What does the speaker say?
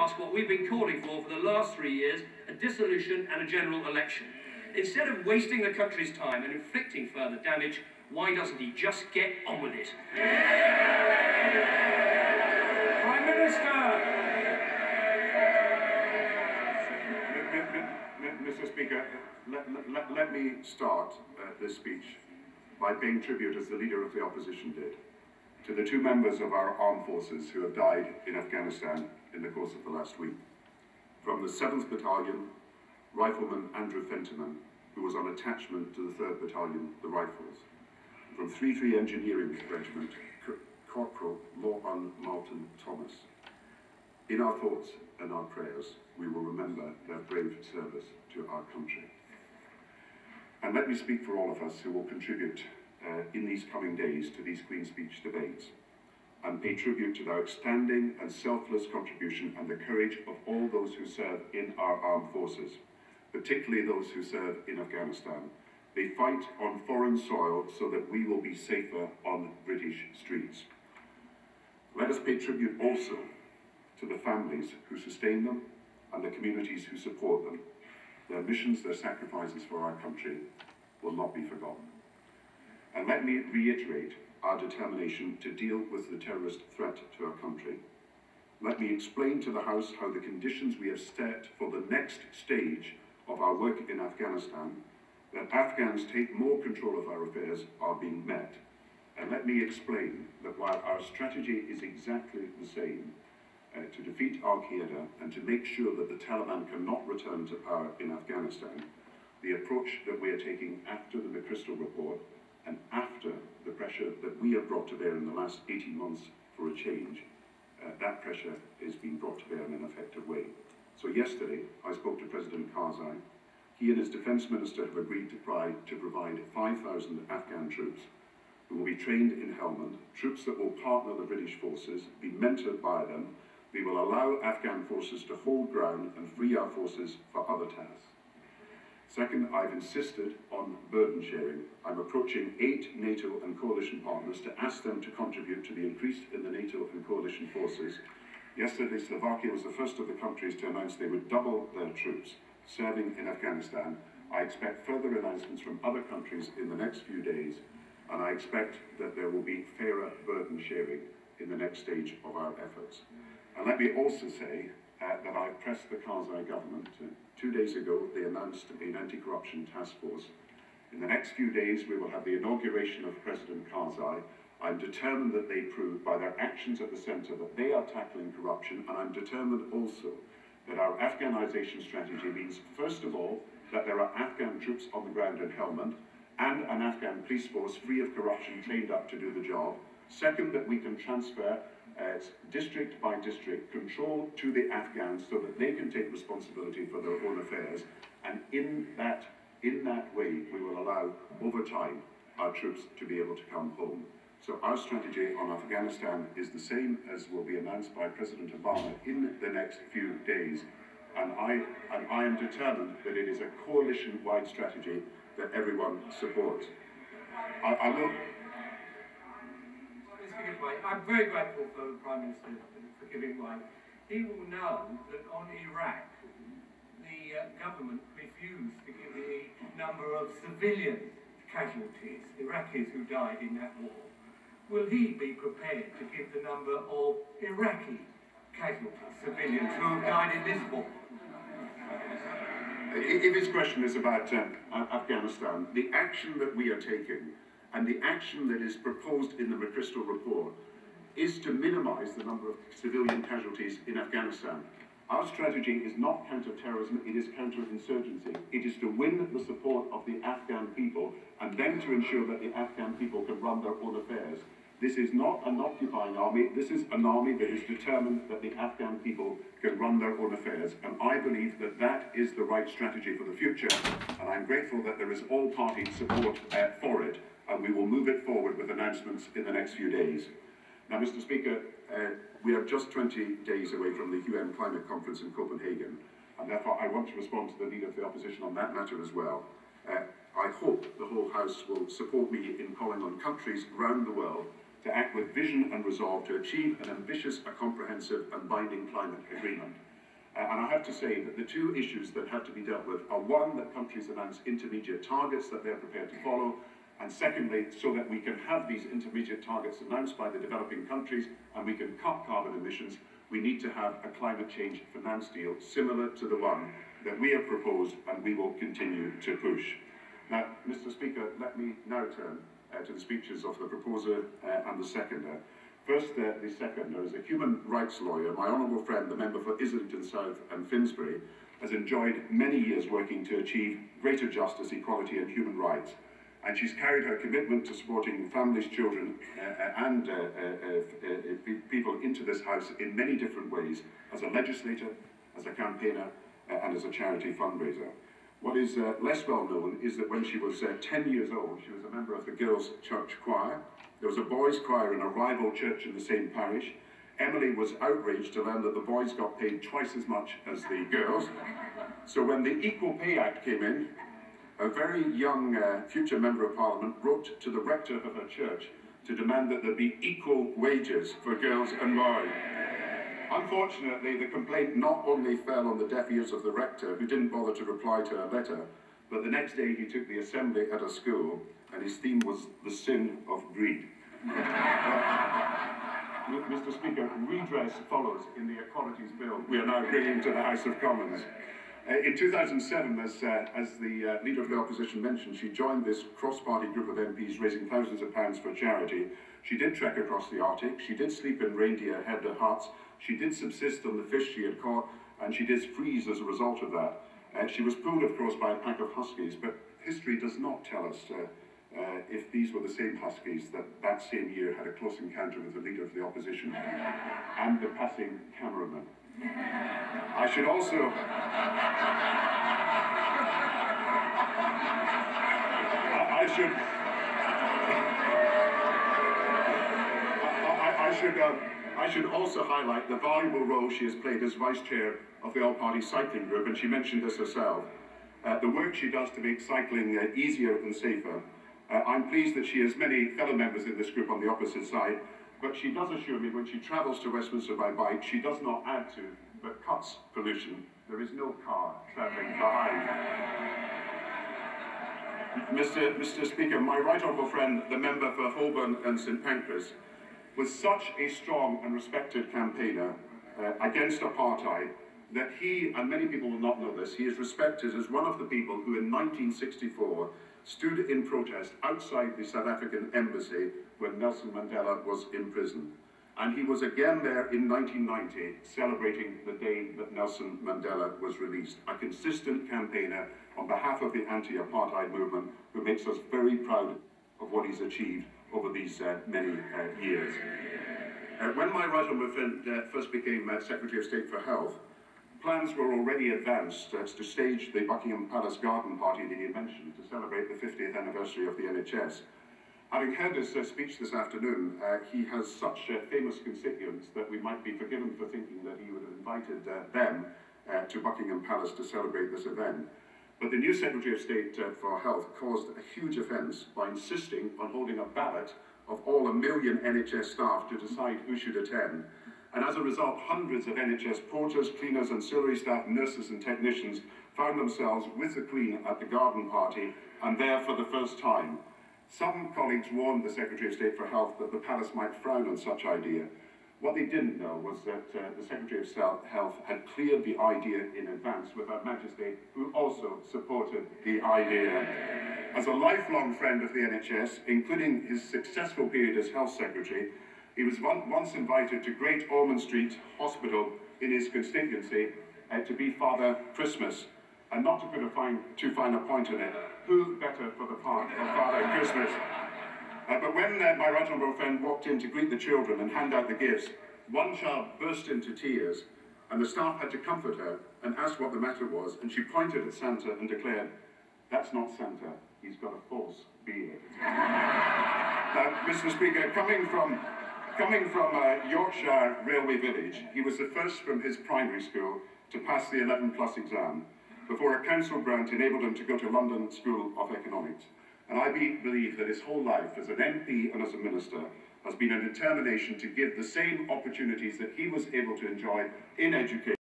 ask what we've been calling for the last 3 years, a dissolution and a general election. Instead of wasting the country's time and inflicting further damage, why doesn't he just get on with it? Prime Minister! Mr. Speaker, let me start this speech by paying tribute, as the Leader of the Opposition did, to the 2 members of our armed forces who have died in Afghanistan in the course of the last week. From the 7th Battalion, Rifleman Andrew Fentiman, who was on attachment to the 3rd Battalion, the Rifles. From 3-3 Engineering Regiment, Corporal Lawman Martin Thomas. In our thoughts and our prayers, we will remember their brave service to our country. And let me speak for all of us who will contribute in these coming days to these Queen's Speech debates, and pay tribute to their outstanding and selfless contribution and the courage of all those who serve in our armed forces, particularly those who serve in Afghanistan. They fight on foreign soil so that we will be safer on British streets. Let us pay tribute also to the families who sustain them and the communities who support them. Their missions, their sacrifices for our country will not be forgotten. And let me reiterate our determination to deal with the terrorist threat to our country. Let me explain to the House how the conditions we have set for the next stage of our work in Afghanistan, that Afghans take more control of our affairs, are being met. And let me explain that while our strategy is exactly the same, to defeat Al-Qaeda and to make sure that the Taliban cannot return to power in Afghanistan, the approach that we are taking after the McChrystal report and after the pressure that we have brought to bear in the last 18 months for a change, that pressure is being brought to bear in an effective way. So yesterday, I spoke to President Karzai. He and his defence minister have agreed to provide 5,000 Afghan troops who will be trained in Helmand, troops that will partner the British forces, be mentored by them. They will allow Afghan forces to hold ground and free our forces for other tasks. Second, I've insisted on burden sharing. I'm approaching 8 NATO and coalition partners to ask them to contribute to the increase in the NATO and coalition forces. Yesterday, Slovakia was the first of the countries to announce they would double their troops serving in Afghanistan. I expect further announcements from other countries in the next few days, and I expect that there will be fairer burden sharing in the next stage of our efforts. And let me also say that I've pressed the Karzai government. 2 days ago, they announced an anti-corruption task force. In the next few days, we will have the inauguration of President Karzai. I'm determined that they prove by their actions at the centre that they are tackling corruption, and I'm determined also that our Afghanization strategy means, first of all, that there are Afghan troops on the ground in Helmand and an Afghan police force free of corruption trained up to do the job. Second, that we can transfer district by district control to the Afghans so that they can take responsibility for their own affairs, and in that way we will allow, over time, our troops to be able to come home. So our strategy on Afghanistan is the same as will be announced by President Obama in the next few days, and I am determined that it is a coalition-wide strategy that everyone supports. I will. I'm very grateful for the Prime Minister for giving way. He will know that on Iraq, the government refused to give the number of civilian casualties, Iraqis who died in that war. Will he be prepared to give the number of Iraqi casualties, civilians who have died in this war? If his question is about Afghanistan, the action that we are taking and the action that is proposed in the McChrystal report is to minimise the number of civilian casualties in Afghanistan. Our strategy is not counter-terrorism, it is counter-insurgency. It is to win the support of the Afghan people and then to ensure that the Afghan people can run their own affairs. This is not an occupying army, this is an army that is determined that the Afghan people can run their own affairs, and I believe that that is the right strategy for the future, and I'm grateful that there is all-party support for it, and we will move it forward with announcements in the next few days. Now, Mr. Speaker, we are just 20 days away from the UN Climate Conference in Copenhagen, and therefore I want to respond to the Leader of the Opposition on that matter as well. I hope the whole House will support me in calling on countries around the world to act with vision and resolve to achieve an ambitious, a comprehensive and binding climate agreement. And I have to say that the two issues that have to be dealt with are, one, that countries announce intermediate targets that they're prepared to follow, and secondly, so that we can have these intermediate targets announced by the developing countries and we can cut carbon emissions, we need to have a climate change finance deal similar to the one that we have proposed and we will continue to push. Now, Mr. Speaker, let me now turn to the speeches of the proposer and the seconder. First, the seconder, as a human rights lawyer, my honourable friend, the member for Islington South and Finsbury, has enjoyed many years working to achieve greater justice, equality and human rights. And she's carried her commitment to supporting families, children and people into this House in many different ways, as a legislator, as a campaigner and as a charity fundraiser. What is less well known is that when she was 10 years old, she was a member of the Girls' Church Choir. There was a boys' choir in a rival church in the same parish. Emily was outraged to learn that the boys got paid twice as much as the girls. So when the Equal Pay Act came in, a very young future Member of Parliament wrote to the rector of her church to demand that there be equal wages for girls and boys. Unfortunately, the complaint not only fell on the deaf ears of the rector, who didn't bother to reply to her letter, but the next day he took the assembly at a school, and his theme was the sin of greed. Mr. Speaker, redress follows in the Equalities Bill we are now bringing to the House of Commons. In 2007, as the Leader of the Opposition mentioned, she joined this cross-party group of MPs raising thousands of pounds for charity. She did trek across the Arctic, she did sleep in reindeer-head huts, she did subsist on the fish she had caught, and she did freeze as a result of that. She was pulled, of course, by a pack of huskies, but history does not tell us if these were the same huskies that same year had a close encounter with the Leader of the Opposition and the passing cameraman. I should also... I should also highlight the valuable role she has played as Vice Chair of the All-Party Cycling Group, and she mentioned this herself. The work she does to make cycling easier and safer. I'm pleased that she has many fellow members in this group on the opposite side, but she does assure me when she travels to Westminster by bike, she does not add to, but cuts pollution. There is no car travelling behind. Mr. Speaker, my right honourable friend, the member for Holborn and St Pancras, was such a strong and respected campaigner against apartheid that he, and many people will not know this, he is respected as one of the people who in 1964 stood in protest outside the South African embassy when Nelson Mandela was imprisoned. And he was again there in 1990 celebrating the day that Nelson Mandela was released. A consistent campaigner on behalf of the anti-apartheid movement who makes us very proud of what he's achieved over these many years. When my right honourable friend first became Secretary of State for Health, plans were already advanced to stage the Buckingham Palace garden party that he mentioned to celebrate the 50th anniversary of the NHS. Having heard his speech this afternoon, he has such famous constituents that we might be forgiven for thinking that he would have invited them to Buckingham Palace to celebrate this event. But the new Secretary of State for Health caused a huge offence by insisting on holding a ballot of all 1 million NHS staff to decide who should attend. And as a result, hundreds of NHS porters, cleaners, ancillary staff, nurses and technicians found themselves with the Queen at the garden party and there for the first time. Some colleagues warned the Secretary of State for Health that the Palace might frown on such idea. What they didn't know was that the Secretary of Health had cleared the idea in advance with Her Majesty, who also supported the idea. As a lifelong friend of the NHS, including his successful period as Health Secretary, he was once invited to Great Ormond Street Hospital in his constituency to be Father Christmas. And not to put too fine a point on it, who better for the part of Father Christmas? But when my right honourable friend walked in to greet the children and hand out the gifts, one child burst into tears, and the staff had to comfort her and ask what the matter was, and she pointed at Santa and declared, "That's not Santa, he's got a false beard." Now, Mr. Speaker, coming from Yorkshire Railway Village, he was the first from his primary school to pass the 11+ exam, before a council grant enabled him to go to London School of Economics. And I believe that his whole life as an MP and as a minister has been a determination to give the same opportunities that he was able to enjoy in education